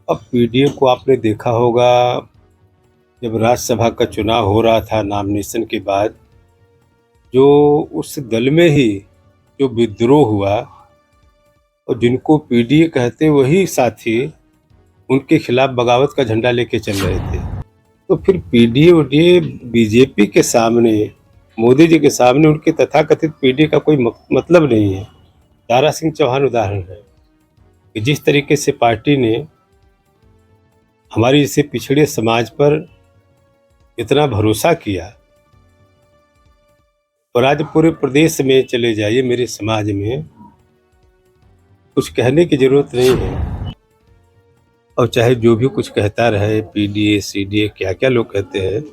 अब पीडीए को आपने देखा होगा। जब राज्यसभा का चुनाव हो रहा था नॉमिनेशन के बाद, जो उस दल में ही जो विद्रोह हुआ और जिनको पीडीए कहते वही साथी उनके खिलाफ बगावत का झंडा लेके चल रहे थे। तो फिर पीडीए उडीए बीजेपी के सामने, मोदी जी के सामने उनके तथाकथित पीडीए का कोई मतलब नहीं है। दारा सिंह चौहान उदाहरण है कि जिस तरीके से पार्टी ने हमारी जैसे पिछड़े समाज पर इतना भरोसा किया, और आज पूरे प्रदेश में चले जाइए, मेरे समाज में कुछ कहने की जरूरत नहीं है। और चाहे जो भी कुछ कहता रहे, पीडीए सीडीए क्या क्या लोग कहते हैं,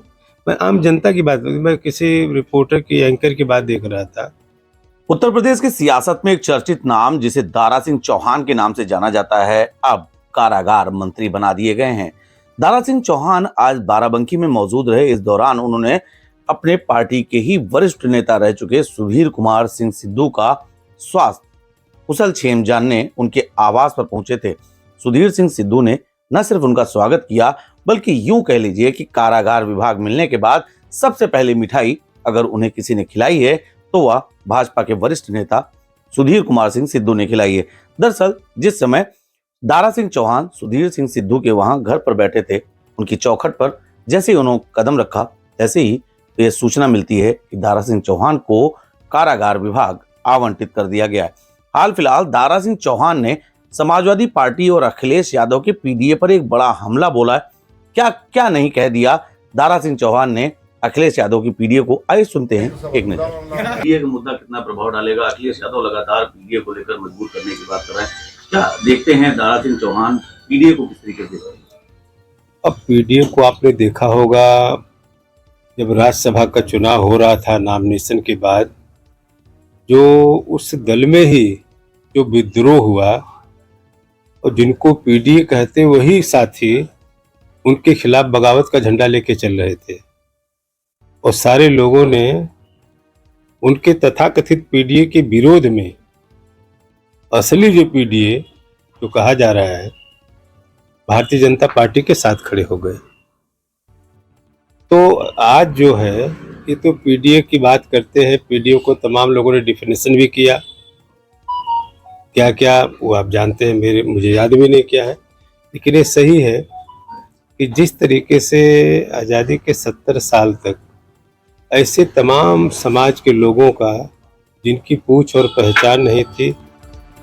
मैं आम जनता की बात, मैं किसी रिपोर्टर की एंकर की बात देख रहा था। उत्तर प्रदेश की सियासत में एक चर्चित नाम जिसे दारा सिंह चौहान के नाम से जाना जाता है, अब कारागार मंत्री बना दिए गए हैं। दारा सिंह चौहान आज बाराबंकी में मौजूद रहे। इस दौरान उन्होंने अपने पार्टी के ही वरिष्ठ नेता रह चुके सुधीर कुमार सिंह सिद्धू का स्वास्थ्य कुशलक्षेम जानने उनके आवास पर पहुंचे थे। सुधीर सिंह सिद्धू ने न सिर्फ उनका स्वागत किया, बल्कि यूं कह लीजिए कि कारागार विभाग मिलने के बाद सबसे पहले मिठाई अगर उन्हें किसी ने खिलाई है तो वह भाजपा के वरिष्ठ नेता सुधीर कुमार सिंह सिद्धू ने खिलाई है। दरअसल जिस समय दारा सिंह चौहान सुधीर सिंह सिद्धू के वहां घर पर बैठे थे, उनकी चौखट पर जैसे ही उन्होंने कदम रखा, तैसे ही तो यह सूचना मिलती है कि दारा सिंह चौहान को कारागार विभाग आवंटित कर दिया गया है। हाल फिलहाल दारा सिंह चौहान ने समाजवादी पार्टी और अखिलेश यादव के पीडीए पर एक बड़ा हमला बोला है। क्या क्या नहीं कह दिया दारा सिंह चौहान ने अखिलेश यादव की पीडीए को, आइए सुनते हैं एक नजर। पीडीए का मुद्दा कितना प्रभाव डालेगा? अखिलेश यादव लगातार पीडीए को लेकर मजबूत करने की बात कर रहे हैं। क्या देखते हैं दारा सिंह चौहान पीडीए को किस तरीके से? अब पीडीए को आपने देखा होगा। जब राज्यसभा का चुनाव हो रहा था नॉमिनेशन के बाद, जो उस दल में ही जो विद्रोह हुआ और जिनको पीडीए कहते वही साथी उनके खिलाफ बगावत का झंडा लेके चल रहे थे, और सारे लोगों ने उनके तथाकथित पीडीए के विरोध में, असली जो पीडीए जो कहा जा रहा है, भारतीय जनता पार्टी के साथ खड़े हो गए। तो आज जो है, ये तो पीडीए की बात करते हैं, पीडीए को तमाम लोगों ने डिफिनेशन भी किया, क्या क्या वो आप जानते हैं, मुझे याद भी नहीं क्या है। लेकिन ये सही है कि जिस तरीके से आज़ादी के 70 साल तक ऐसे तमाम समाज के लोगों का जिनकी पूछ और पहचान नहीं थी,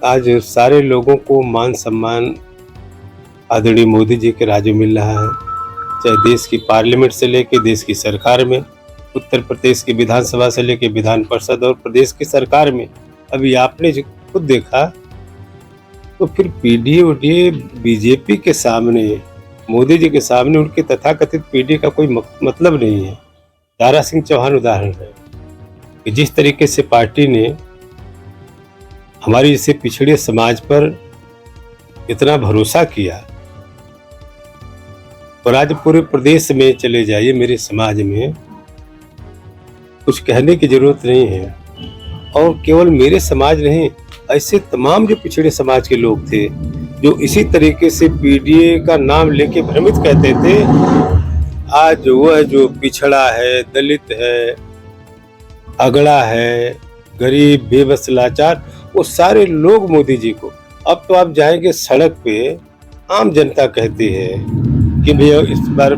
आज सारे लोगों को मान सम्मान आदरणीय मोदी जी के राज में मिल रहा है। चाहे देश की पार्लियामेंट से लेके देश की सरकार में, उत्तर प्रदेश की विधानसभा से लेके विधान परिषद और प्रदेश की सरकार में, अभी आपने जो खुद देखा। तो फिर पीडीए उडीए बीजेपी के सामने, मोदी जी के सामने उनके तथाकथित पीडीए का कोई मतलब नहीं है। दारा सिंह चौहान उदाहरण है कि जिस तरीके से पार्टी ने हमारी जैसे पिछड़े समाज पर इतना भरोसा किया, और आज पूरे प्रदेश में चले जाइए, मेरे समाज में कुछ कहने की जरूरत नहीं है। और केवल मेरे समाज नहीं, ऐसे तमाम जो पिछड़े समाज के लोग थे जो इसी तरीके से पीडीए का नाम लेके भ्रमित कहते थे, आज वह जो पिछड़ा है, दलित है, अगड़ा है, गरीब, बेबस, लाचार, वो सारे लोग मोदी जी को, अब तो आप जाएंगे सड़क पे, आम जनता कहती है कि भैया इस बार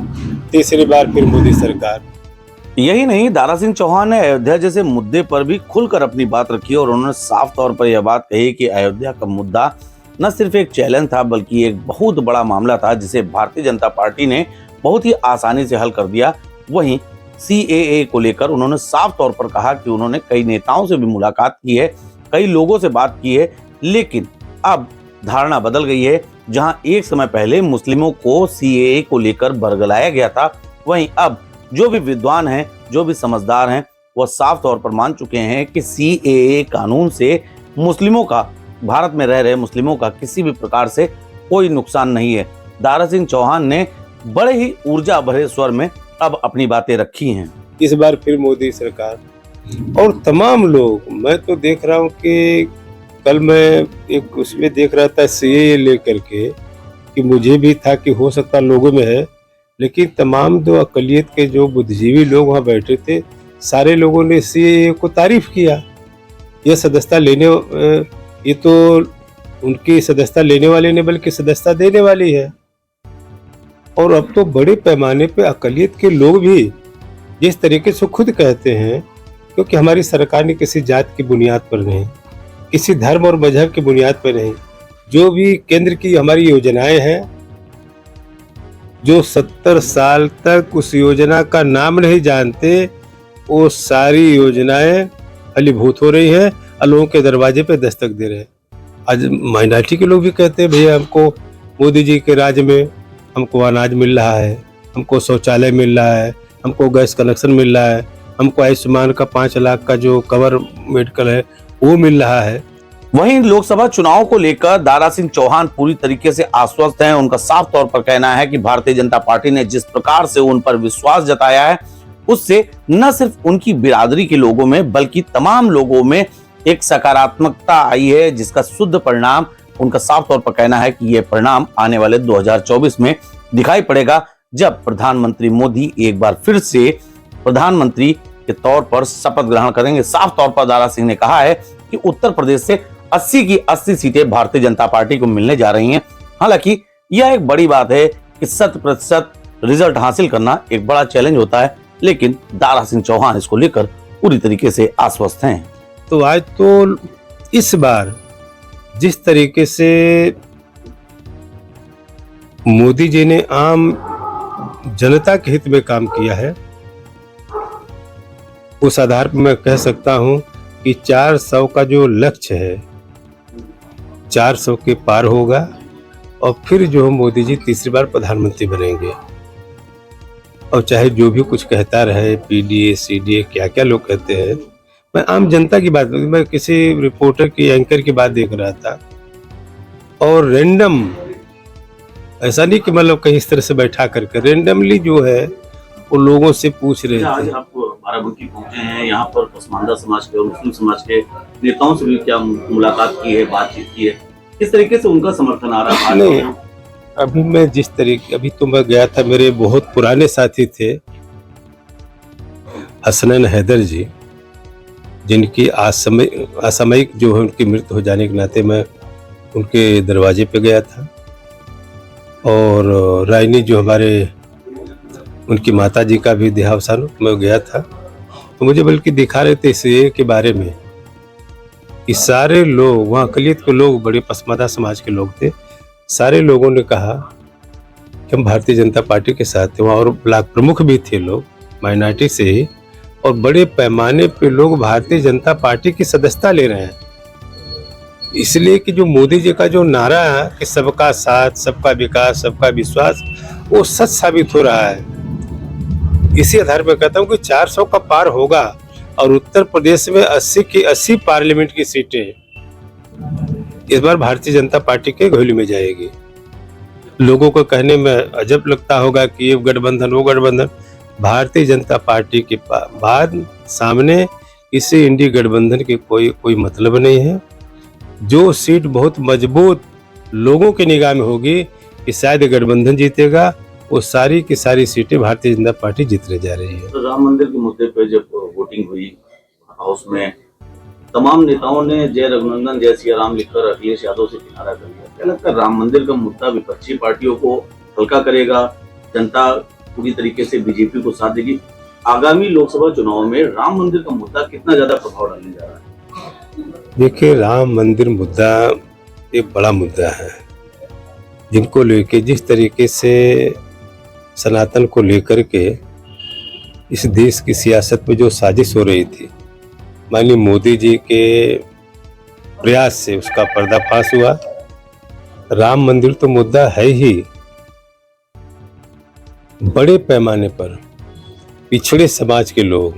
तीसरी बार फिर मोदी सरकार। यही नहीं, दारा सिंह चौहान ने अयोध्या जैसे मुद्दे पर भी खुलकर अपनी बात रखी और उन्होंने साफ तौर पर यह बात कही कि अयोध्या का मुद्दा न सिर्फ एक चैलेंज था, बल्कि एक बहुत बड़ा मामला था जिसे भारतीय जनता पार्टी ने बहुत ही आसानी से हल कर दिया। वहीं सीएए को लेकर उन्होंने साफ तौर पर कहा कि उन्होंने कई नेताओं से भी मुलाकात की है, कई लोगों से बात की है, लेकिन अब धारणा बदल गई है। जहां एक समय पहले मुस्लिमों को सीएए को लेकर बरगलाया गया था, वहीं अब जो भी विद्वान हैं, जो भी समझदार हैं, वह साफ तौर पर मान चुके हैं कि सीएए कानून से मुस्लिमों का, भारत में रह रहे मुस्लिमों का किसी भी प्रकार से कोई नुकसान नहीं है। दारा सिंह चौहान ने बड़े ही ऊर्जा भरे स्वर में अब अपनी बातें रखी हैं। इस बार फिर मोदी सरकार, और तमाम लोग, मैं तो देख रहा हूँ कि कल मैं एक उसमें देख रहा था सीएए लेकर के कि मुझे भी था कि हो सकता लोगों में है, लेकिन तमाम जो अक़लियत के जो बुद्धिजीवी लोग वहाँ बैठे थे, सारे लोगों ने सीएए को तारीफ किया। ये सदस्यता लेने ये तो उनकी सदस्यता लेने वाले नहीं बल्कि सदस्यता देने वाली है। और अब तो बड़े पैमाने पे अक़लियत के लोग भी जिस तरीके से खुद कहते हैं, क्योंकि हमारी सरकार ने किसी जात की बुनियाद पर नहीं, किसी धर्म और मजहब की बुनियाद पर नहीं, जो भी केंद्र की हमारी योजनाएं हैं, जो 70 साल तक उस योजना का नाम नहीं जानते, वो सारी योजनाएं फलीभूत हो रही है और लोगों के दरवाजे पे दस्तक दे रहे हैं। आज माइनॉरिटी के लोग भी कहते हैं भैया हमको मोदी जी के राज में हमको अनाज मिल रहा है, हमको शौचालय मिल रहा है, हमको गैस कनेक्शन मिल रहा है, हमको आयुष्मान का 5 लाख का जो कवर मेडिकल है वो मिल रहा है। वहीं लोकसभा चुनाव को लेकर दारा सिंह चौहान पूरी तरीके से आश्वस्त हैं। उनका साफ तौर पर कहना है कि भारतीय जनता पार्टी ने जिस प्रकार से उन पर विश्वास जताया है, उससे न सिर्फ उनकी बिरादरी के लोगों में बल्कि तमाम लोगों में एक सकारात्मकता आई है, जिसका शुद्ध परिणाम उनका साफ तौर पर कहना है कि यह परिणाम आने वाले 2024 में दिखाई पड़ेगा, जब प्रधानमंत्री मोदी एक बार फिर से प्रधानमंत्री के तौर पर शपथ ग्रहण करेंगे। साफ तौर पर दारा सिंह ने कहा है कि उत्तर प्रदेश से 80 की 80 सीटें भारतीय जनता पार्टी को मिलने जा रही हैं। हालांकि यह एक बड़ी बात है कि 100% रिजल्ट हासिल करना एक बड़ा चैलेंज होता है, लेकिन दारा सिंह चौहान इसको लेकर पूरी तरीके से आश्वस्त हैं। तो आज तो इस बार जिस तरीके से मोदी जी ने आम जनता के हित में काम किया है, उस आधार पर मैं कह सकता हूं कि 400 का जो लक्ष्य है 400 के पार होगा और फिर जो मोदी जी तीसरी बार प्रधानमंत्री बनेंगे। और चाहे जो भी कुछ कहता रहे, पीडीए सीडीए क्या क्या लोग कहते हैं, मैं आम जनता की बात, मैं किसी रिपोर्टर की एंकर की बात देख रहा था और रेंडम, ऐसा नहीं कि मतलब कहीं इस तरह से बैठा करके, रेंडमली जो है वो लोगों से पूछ रहे थे। आज आप बाराबंकी पहुंचे हैं, यहाँ पर पसमानदा समाज के और मुस्लिम समाज के नेताओं से भी क्या मुलाकात की है, बातचीत की है, किस तरीके से उनका समर्थन आ रहा है? नहीं, अभी मैं जिस तरीके, अभी तो मैं गया था, मेरे बहुत पुराने साथी थे हसनैन हैदर जी, जिनकी असामयिक जो है उनकी मृत्यु हो जाने के नाते मैं उनके दरवाजे पे गया था। और रायनी जो हमारे उनकी माता जी का भी देहावसान मैं गया था, तो मुझे बल्कि दिखा रहे थे इस के बारे में कि सारे लोग वहाँ अक़लियत के लोग, बड़े पसमानदा समाज के लोग थे, सारे लोगों ने कहा कि हम भारतीय जनता पार्टी के साथ थे। वहाँ और ब्लॉक प्रमुख भी थे लोग माइनॉरिटी से ही, और बड़े पैमाने पे लोग भारतीय जनता पार्टी की सदस्यता ले रहे हैं, इसलिए कि जो मोदी जी का जो नारा है कि सबका साथ, सबका विकास, सबका विश्वास, वो सच साबित हो रहा है। इसी आधार पर कहता हूँ कि 400 का पार होगा और उत्तर प्रदेश में 80 की 80 पार्लियामेंट की सीटें इस बार भारतीय जनता पार्टी के घोली में जाएगी। लोगों को कहने में अजब लगता होगा कि ये गठबंधन वो गठबंधन, भारतीय जनता पार्टी के बाद सामने किसी इंडी गठबंधन के कोई मतलब नहीं है। जो सीट बहुत मजबूत लोगों की निगाह में होगी कि शायद गठबंधन जीतेगा, वो सारी की सारी सीटें भारतीय जनता पार्टी जीतने जा रही है। तो राम मंदिर के मुद्दे पर जब वोटिंग हुई हाउस में, तमाम नेताओं ने जय रघुनंदन जय सिया राम लिखकर अखिलेश यादव से किनारा कर लिया। क्या लगता है राम मंदिर का मुद्दा विपक्षी पार्टियों को हल्का करेगा? जनता पूरी तरीके से बीजेपी को साथ देगी? आगामी लोकसभा चुनाव में राम मंदिर का मुद्दा कितना ज्यादा प्रभाव डालने जा रहा है? देखिए, राम मंदिर मुद्दा एक बड़ा मुद्दा है, जिनको लेके जिस तरीके से सनातन को लेकर के इस देश की सियासत में जो साजिश हो रही थी, माननीय मोदी जी के प्रयास से उसका पर्दाफाश हुआ। राम मंदिर तो मुद्दा है ही, बड़े पैमाने पर पिछड़े समाज के लोग,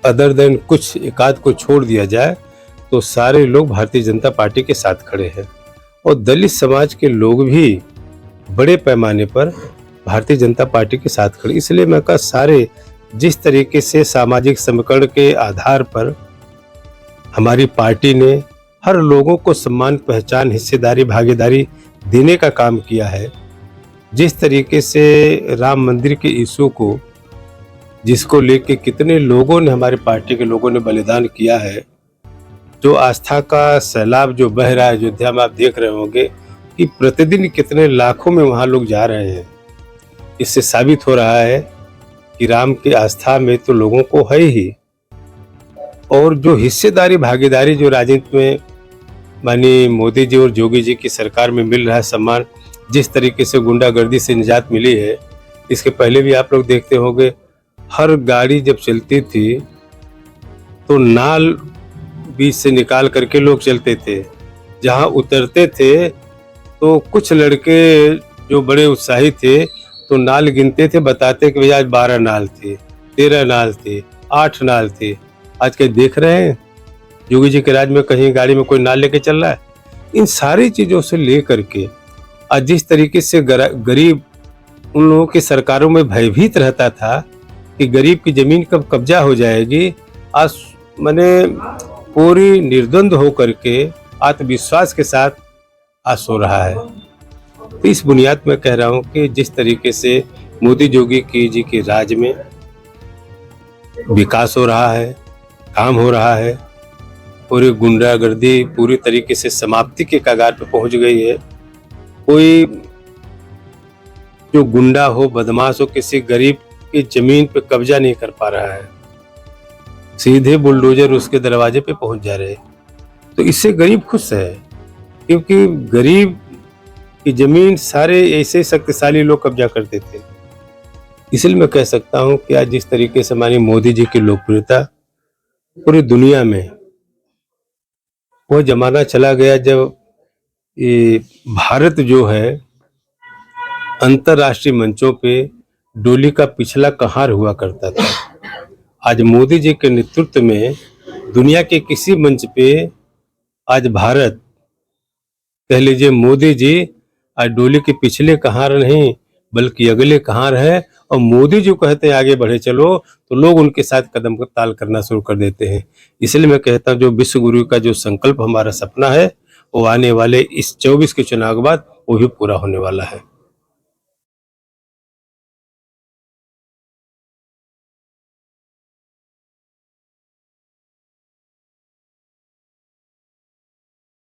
अदर देन कुछ एकाध को छोड़ दिया जाए तो सारे लोग भारतीय जनता पार्टी के साथ खड़े हैं, और दलित समाज के लोग भी बड़े पैमाने पर भारतीय जनता पार्टी के साथ खड़े। इसलिए मैं कहा, सारे जिस तरीके से सामाजिक समीकरण के आधार पर हमारी पार्टी ने हर लोगों को सम्मान, पहचान, हिस्सेदारी, भागीदारी देने का काम किया है। जिस तरीके से राम मंदिर के इशू को, जिसको लेके कितने लोगों ने, हमारे पार्टी के लोगों ने बलिदान किया है, जो आस्था का सैलाब जो बह रहा है अयोध्या में, आप देख रहे होंगे कि प्रतिदिन कितने लाखों में वहाँ लोग जा रहे हैं। इससे साबित हो रहा है कि राम की आस्था में तो लोगों को है ही, और जो हिस्सेदारी भागीदारी जो राजनीति में माननीय मोदी जी और योगी जी की सरकार में मिल रहा है सम्मान, जिस तरीके से गुंडागर्दी से निजात मिली है, इसके पहले भी आप लोग देखते होंगे हर गाड़ी जब चलती थी तो नाल बीच से निकाल करके लोग चलते थे। जहां उतरते थे तो कुछ लड़के जो बड़े उत्साही थे तो नाल गिनते थे, बताते कि भैया आज 12 नाल थे, 13 नाल थे, 8 नाल थे। आज के देख रहे हैं योगी जी के राज में कहीं गाड़ी में कोई नाल लेके चल रहा है। इन सारी चीजों से लेकर के आज जिस तरीके से गरीब उन लोगों की सरकारों में भयभीत रहता था कि गरीब की जमीन कब कब्जा हो जाएगी, आज मैंने पूरी निर्द्वंद होकर के आत्मविश्वास के साथ आज सो रहा है। तो इस बुनियाद में कह रहा हूं कि जिस तरीके से मोदी योगी जी के राज में विकास हो रहा है, काम हो रहा है, पूरी गुंडागर्दी पूरी तरीके से समाप्ति के कगार पर पहुंच गई है। कोई जो गुंडा हो, बदमाश हो, किसी गरीब की जमीन पे कब्जा नहीं कर पा रहा है, सीधे बुलडोजर उसके दरवाजे पे पहुंच जा रहे। तो इससे गरीब खुश है, क्योंकि गरीब की जमीन सारे ऐसे शक्तिशाली लोग कब्जा करते थे। इसलिए मैं कह सकता हूं कि आज जिस तरीके से हमारी मोदी जी की लोकप्रियता पूरी दुनिया में, वो जमाना चला गया जब ये भारत जो है अंतर्राष्ट्रीय मंचों पे डोली का पिछला कहार हुआ करता था। आज मोदी जी के नेतृत्व में दुनिया के किसी मंच पे आज भारत, कह लीजिए मोदी जी आज डोली के पिछले कहार नहीं बल्कि अगले कहार है, और मोदी जी कहते हैं आगे बढ़े चलो तो लोग उनके साथ कदम को ताल करना शुरू कर देते हैं। इसलिए मैं कहता हूँ जो विश्व गुरु का जो संकल्प हमारा सपना है वो आने वाले इस 24 के चुनाव के बाद वो भी पूरा होने वाला है।